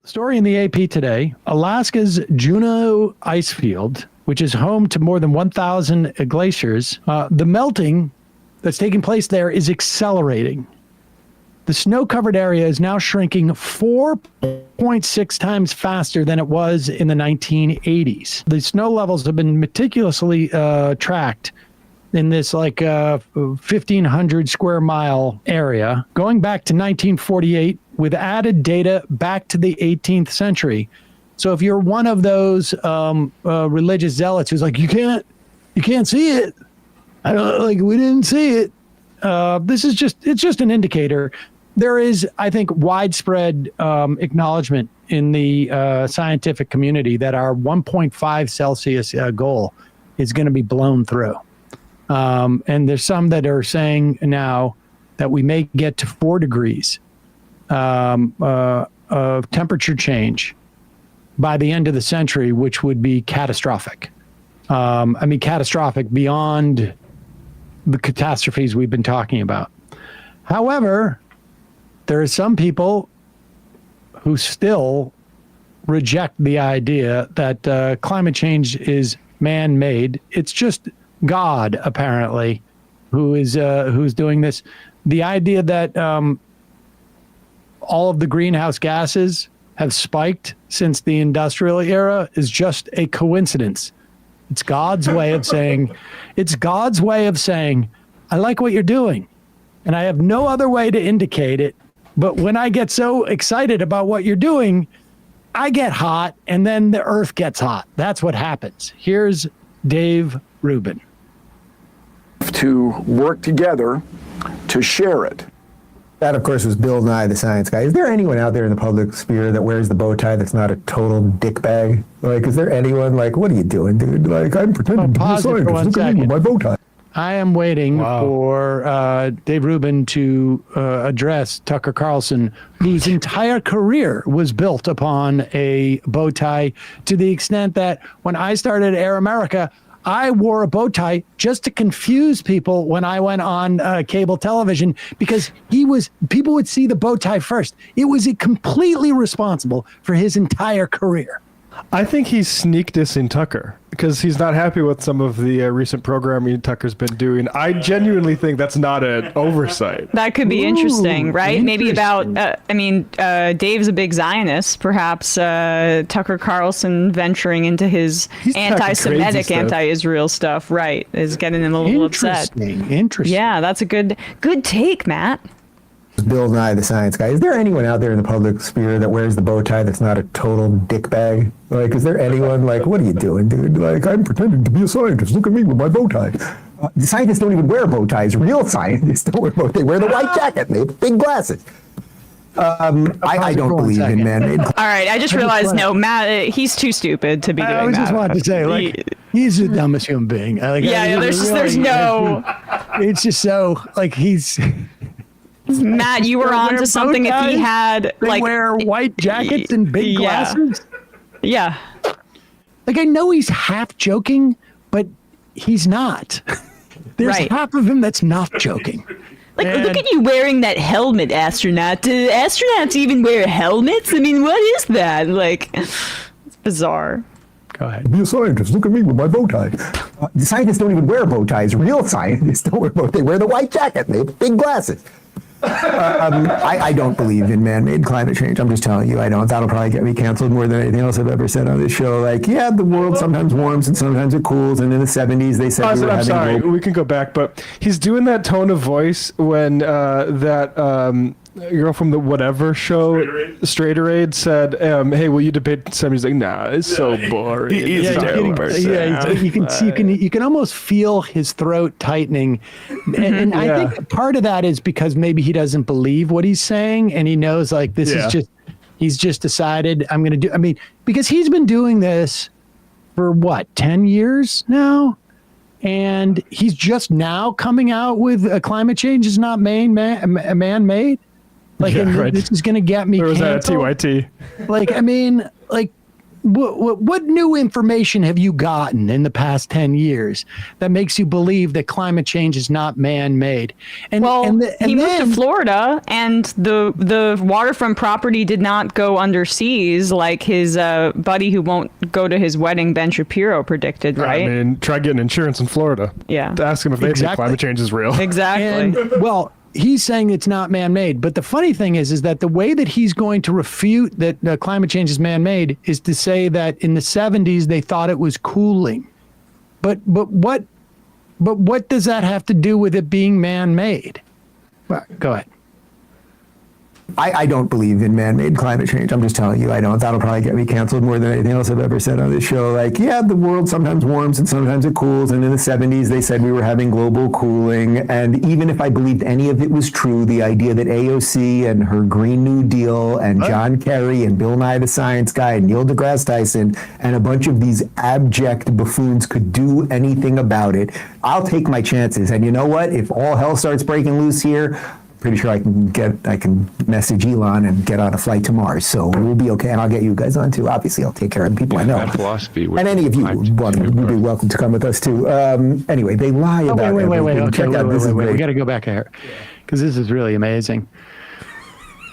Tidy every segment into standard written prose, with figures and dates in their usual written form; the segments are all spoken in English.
Story in the AP today, Alaska's Juneau ice field, which is home to more than 1,000 glaciers, the melting that's taking place there is accelerating. The snow-covered area is now shrinking 4.6 times faster than it was in the 1980s. The snow levels have been meticulously tracked in this 1,500 square mile area, going back to 1948 with added data back to the 18th century. So if you're one of those religious zealots who's like, you can't see it. We didn't see it. It's just an indicator. There is, I think, widespread acknowledgement in the scientific community that our 1.5 Celsius goal is going to be blown through. And there's some that are saying now that we may get to 4 degrees of temperature change by the end of the century, which would be catastrophic. Catastrophic beyond the catastrophes we've been talking about. However, there are some people who still reject the idea that climate change is man-made. It's just God, apparently, who's doing this. The idea that all of the greenhouse gases have spiked since the industrial era is just a coincidence. It's God's way of saying, I like what you're doing, and I have no other way to indicate it. But when I get so excited about what you're doing, I get hot, and then the earth gets hot. That's what happens. Here's Dave Rubin. To work together to share it. That, of course, was Bill Nye, the science guy. Is there anyone out there in the public sphere that wears the bow tie that's not a total dickbag? Is there anyone what are you doing, dude? I'm pretending to be a scientist. Look at me with my bow tie. I am waiting for Dave Rubin to address Tucker Carlson, whose entire career was built upon a bow tie, to the extent that when I started Air America, I wore a bow tie just to confuse people when I went on cable television, because people would see the bow tie first. It was completely responsible for his entire career. I think he's sneak dissing Tucker because he's not happy with some of the recent programming Tucker's been doing. I genuinely think that's not an oversight. That could be interesting, right? Maybe about, Dave's a big Zionist. Perhaps Tucker Carlson venturing into his anti-Semitic, anti-Israel stuff, right, is getting him a little upset. Interesting. Yeah, that's a good take, Matt. Bill Nye, the science guy. Is there anyone out there in the public sphere that wears the bow tie that's not a total dickbag? Is there anyone what are you doing, dude? I'm pretending to be a scientist. Look at me with my bow tie. Scientists don't even wear bow ties. Real scientists don't wear bow ties. They wear the white jacket and they have big glasses. I don't believe in man-made. All right, I just realized, no, Matt, he's too stupid to be doing that. I just wanted to say, he's the dumbest human being. There's no... It's just so, he's... Matt, you were onto something. If he had they wear white jackets and big glasses. Yeah. I know he's half joking, but he's not. There's half of him that's not joking. Look at you wearing that helmet, astronaut. Do astronauts even wear helmets? I mean, what is that? It's bizarre. Go ahead. Be a scientist. Look at me with my bow tie. Scientists don't even wear bow ties. Real scientists don't wear bow ties. They wear the white jacket and they have big glasses. I don't believe in man-made climate change. I'm just telling you, I don't. That'll probably get me canceled more than anything else I've ever said on this show. The world sometimes warms and sometimes it cools. And in the 70s, they said I'm sorry, we can go back, but he's doing that tone of voice when that girl from the whatever show, Straighteraid, said, "Hey, will you debate?" Somebody's like, "Nah, it's so boring." You can almost feel his throat tightening, and I think part of that is because maybe he doesn't believe what he's saying, and he knows this is just he's just decided I'm going to do. Because he's been doing this for 10 years now. And he's just now coming out with climate change is not man-made. This is going to get me canceled. Or was that a TYT? what new information have you gotten in the past 10 years that makes you believe that climate change is not man-made? He moved to Florida, and the waterfront property did not go underseas like his buddy who won't go to his wedding, Ben Shapiro, predicted, right? I mean, try getting insurance in Florida. Yeah. To ask them if they think climate change is real. Exactly. And, well, he's saying it's not man-made, but the funny thing is that the way that he's going to refute that climate change is man-made is to say that in the 70s they thought it was cooling. But what does that have to do with it being man-made? Well, go ahead. I don't believe in man-made climate change. I'm just telling you, I don't. That'll probably get me canceled more than anything else I've ever said on this show. Like, yeah, the world sometimes warms and sometimes it cools. And in the 70s, they said we were having global cooling. And even if I believed any of it was true, the idea that AOC and her Green New Deal and John Kerry and Bill Nye the Science Guy and Neil deGrasse Tyson and a bunch of these abject buffoons could do anything about it, I'll take my chances. And you know what? If all hell starts breaking loose here, pretty sure I can message Elon and get on a flight to Mars. So we'll be okay. And I'll get you guys on too. Obviously, I'll take care of the people I know. That philosophy. And any of you would be welcome to come with us too. Anyway, they lie about Wait. everything. Check out this. We got to go back here because this is really amazing.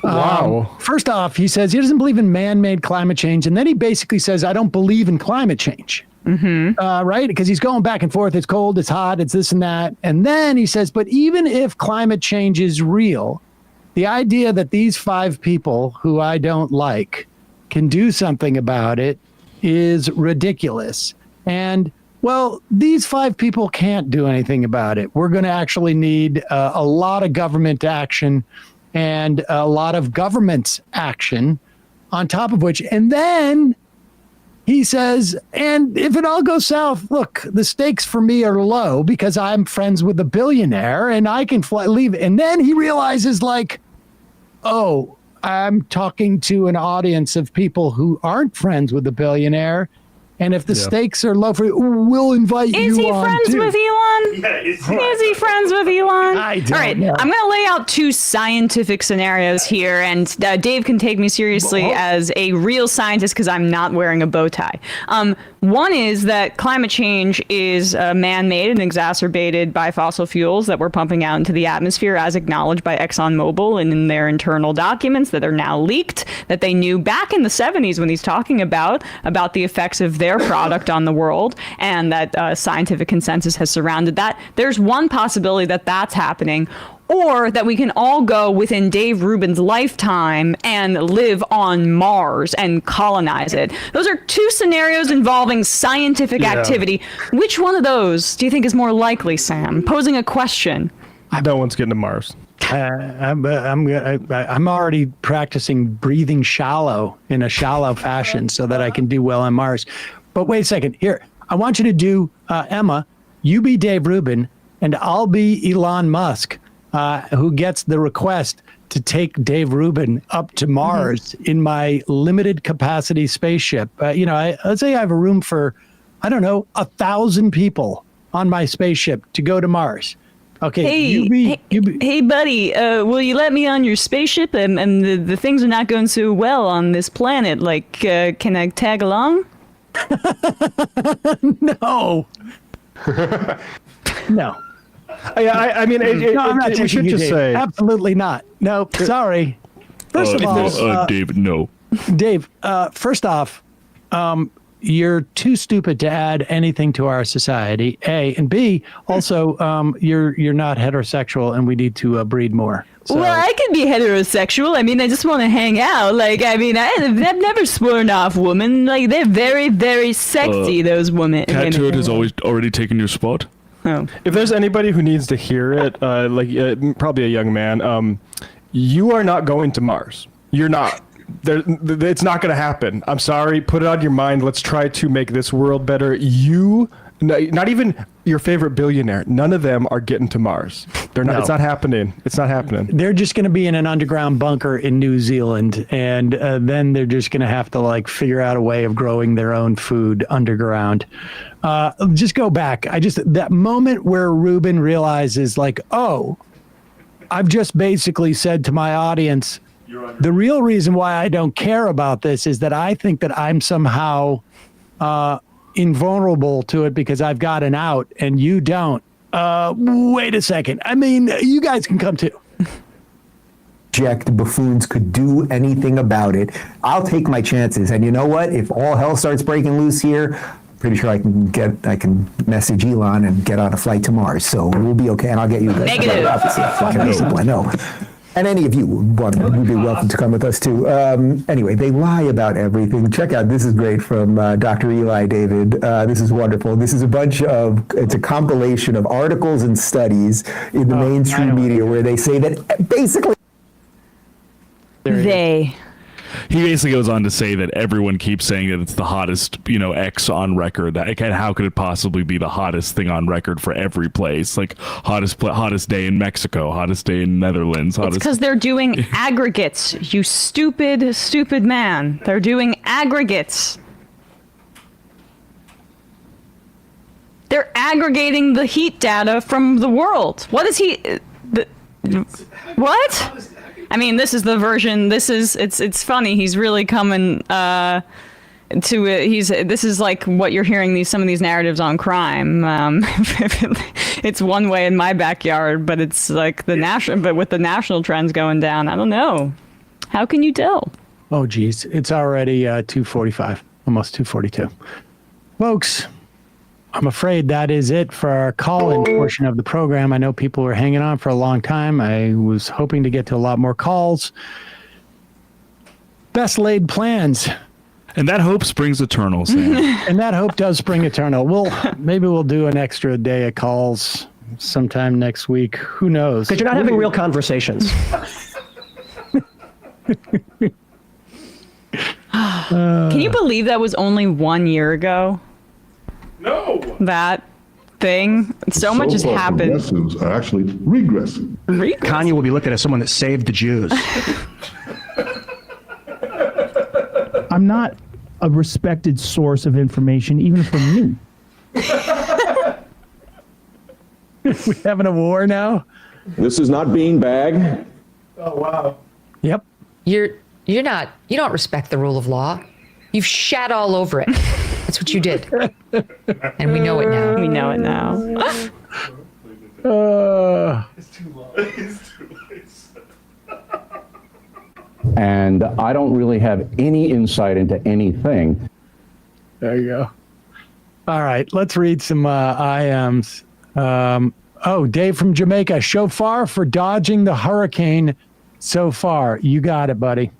Wow. First off, he says he doesn't believe in man-made climate change. And then he basically says, I don't believe in climate change. Right? Because he's going back and forth. It's cold, it's hot, it's this and that. And then he says, but even if climate change is real, the idea that these 5 people who I don't like can do something about it is ridiculous. And, well, these 5 people can't do anything about it. We're going to actually need a lot of government action and a lot of government's action on top of which. And then he says, and if it all goes south, look, the stakes for me are low because I'm friends with a billionaire and I can leave. And then he realizes, like, oh, I'm talking to an audience of people who aren't friends with the billionaire. And if the stakes are low for you, we'll invite you on. Is he friends with Elon? Yeah, Is he friends with Elon? I don't All right, know. I'm going to lay out 2 scientific scenarios here, and Dave can take me seriously as a real scientist because I'm not wearing a bow tie. One is that climate change is man-made and exacerbated by fossil fuels that we're pumping out into the atmosphere, as acknowledged by ExxonMobil and in their internal documents that are now leaked, that they knew back in the 70s when he's talking about the effects of their product on the world, and that scientific consensus has surrounded that. There's one possibility that that's happening, or that we can all go within Dave Rubin's lifetime and live on Mars and colonize it. Those are 2 scenarios involving scientific activity. Which one of those do you think is more likely, Sam? Posing a question. No one's getting to Mars. I'm already practicing breathing shallow in a shallow fashion so that I can do well on Mars. But wait a second. Here, I want you to do, Emma, you be Dave Rubin, and I'll be Elon Musk, who gets the request to take Dave Rubin up to Mars in my limited capacity spaceship. Let's say I have a room for, 1,000 people on my spaceship to go to Mars. Okay, hey, buddy, will you let me on your spaceship? And the things are not going so well on this planet. Like, can I tag along? No. No. I mean, I'm not we taking should you, just Dave. say. Absolutely not. No, sorry. First of all, David, no. Dave, first off, you're too stupid to add anything to our society, A. And B, also, you're not heterosexual and we need to breed more. So. Well, I can be heterosexual. I mean, I just want to hang out. Like, I mean, I've never sworn off women. Like, they're very, very sexy, those women. Cat Turd has already taken your spot. Oh. If there's anybody who needs to hear it, probably a young man, you are not going to Mars. You're not. It's not going to happen. I'm sorry. Put it on your mind. Let's try to make this world better. Not even your favorite billionaire. None of them are getting to Mars. They're not. No. It's not happening. It's not happening. They're just going to be in an underground bunker in New Zealand, and then they're just going to have to figure out a way of growing their own food underground. Just go back. That moment where Rubin realizes, oh, I've just basically said to my audience, The real reason why I don't care about this is that I think that I'm somehow invulnerable to it because I've got an out and you don't. Wait a second. I mean, you guys can come too. The buffoons could do anything about it. I'll take my chances. And you know what? If all hell starts breaking loose here, I'm pretty sure I can message Elon and get on a flight to Mars. So we'll be okay. And I'll get you guys. Negative. I know. And any of you would be welcome to come with us too. Anyway, they lie about everything. Check out, this is great from Dr. Eli David. This is wonderful. This is it's a compilation of articles and studies in the mainstream media where they say that basically He basically goes on to say that everyone keeps saying that it's the hottest, X on record. How could it possibly be the hottest thing on record for every place? Like hottest day in Mexico, hottest day in Netherlands. It's because they're doing aggregates, you stupid, stupid man. They're doing aggregates. They're aggregating the heat data from the world. What is what? I mean, this is the version. It's funny. He's really coming this is like what you're hearing some of these narratives on crime. It's one way in my backyard, but it's like but with the national trends going down, I don't know. How can you tell? Oh, geez. It's already 2:45, almost 2:42. Folks, I'm afraid that is it for our call-in portion of the program. I know people were hanging on for a long time. I was hoping to get to a lot more calls. Best laid plans. And that hope springs eternal, Sam. And that hope does spring eternal. Maybe we'll do an extra day of calls sometime next week. Who knows? Because you're not having real conversations. Can you believe that was only 1 year ago? No. That thing. So much has happened. Progressives are actually regressing. Kanye will be looked at as someone that saved the Jews. I'm not a respected source of information, even from me. We having a war now? This is not beanbag. Oh, wow. Yep. You don't respect the rule of law. You've shat all over it. That's what you did. And we know it now. We know it now. It's too long. It's too late. And I don't really have any insight into anything. There you go. All right, let's read some IMs. Dave from Jamaica. Shofar for dodging the hurricane so far. You got it, buddy.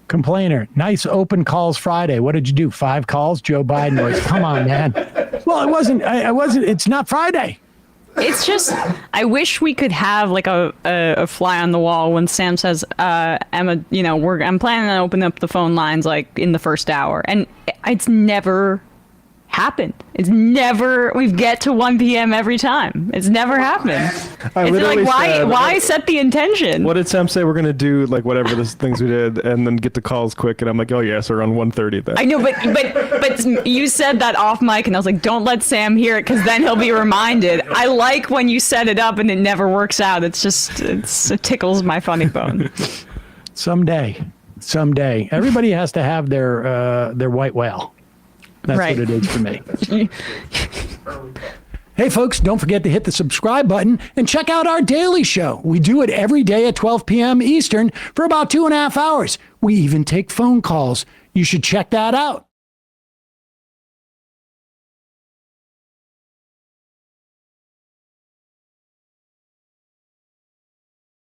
Complainer. Nice open calls Friday. What did you do? 5 calls? Joe Biden was, come on, man. Well, it wasn't. It's not Friday. It's just, I wish we could have like a fly on the wall when Sam says, Emma, I'm planning on opening up the phone lines like in the first hour. And it's never happened. It's never, we get to 1 p.m. every time. It's never happened. Why set the intention? What did Sam say? We're going to do like whatever the things we did and then get the calls quick. And I'm like, oh yes, around 1:30 then. I know, but you said that off mic and I was like, don't let Sam hear it because then he'll be reminded. I like when you set it up and it never works out. It tickles my funny bone. Someday. Everybody has to have their white whale. That's right. What it is for me. Hey, folks, don't forget to hit the subscribe button and check out our daily show. We do it every day at 12 p.m. Eastern for about 2.5 hours. We even take phone calls. You should check that out.